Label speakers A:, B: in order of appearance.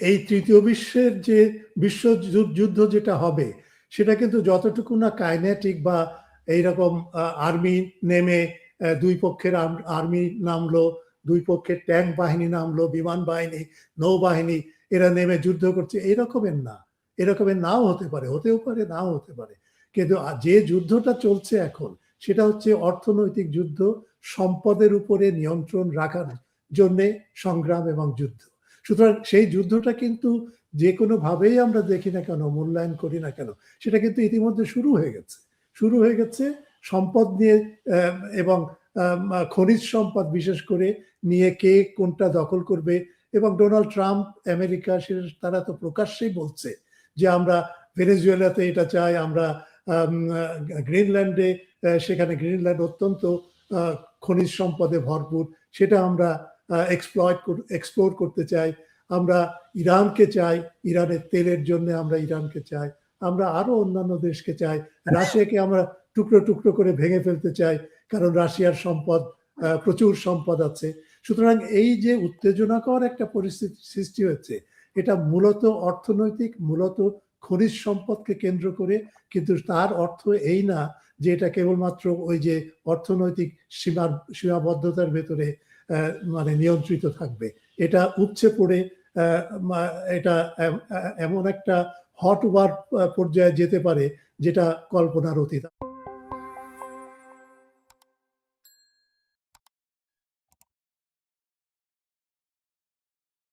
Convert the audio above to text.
A: এই তৃতীয় বিশ্বের যে বিশ্বযুদ্ধ যেটা হবে সেটা কিন্তু যতটুকু না কাইনেটিক বা এইরকম আর্মি নেমে দুই পক্ষের আর্মি নামলো, দুই পক্ষের ট্যাঙ্ক বাহিনী নামলো, বিমান বাহিনী, নৌবাহিনী এরা নেমে যুদ্ধ করছে, এরকমের না। এরকমের নাও হতে পারে, হতেও পারে, নাও হতে পারে। কিন্তু যে যুদ্ধটা চলছে এখন সেটা হচ্ছে অর্থনৈতিক যুদ্ধ, সম্পদের উপরে নিয়ন্ত্রণ রাখার জন্যে সংগ্রাম এবং যুদ্ধ। সুতরাং সেই যুদ্ধটা কিন্তু যে কোনোভাবেই আমরা দেখি না কেন, মূল্যায়ন করি না কেন, সেটা কিন্তু ইতিমধ্যে শুরু হয়ে গেছে সম্পদ নিয়ে, এবং খনিজ সম্পদ বিশেষ করে নিয়ে কে কোনটা দখল করবে। এবং ডোনাল্ড ট্রাম্প আমেরিকা তারা তো প্রকাশ্যেই বলছে যে আমরা ভেনেজুয়েলাতে এটা চাই, আমরা গ্রিনল্যান্ডে, সেখানে গ্রিনল্যান্ড অত্যন্ত খনিজ সম্পদে ভরপুর, সেটা আমরা এক্সপ্লোর করতে চাই। আমরা ইরানকে চাই, ইরানের তেলের জন্য আমরা ইরানকে চাই, আমরা আরো অন্যান্য দেশকে চাই, রাশিয়াকে আমরা টুকরো টুকরো করে ভেঙে ফেলতে চাই, কারণ রাশিয়ার সম্পদ, প্রচুর সম্পদ আছে। সুতরাং এই যে উত্তেজনাকর একটা পরিস্থিতি সৃষ্টি হয়েছে, এটা মূলত অর্থনৈতিক, মূলত খনিজ সম্পদকে কেন্দ্র করে। কিন্তু তার অর্থ এই না যে এটা কেবলমাত্র ওই যে অর্থনৈতিক সীমাবদ্ধতার ভেতরে মানে নিয়ন্ত্রিত থাকবে। এটা উপচে পড়ে এটা এমন একটা হট ওয়ার পর্যায়ে যেতে পারে যেটা কল্পনার অতীত।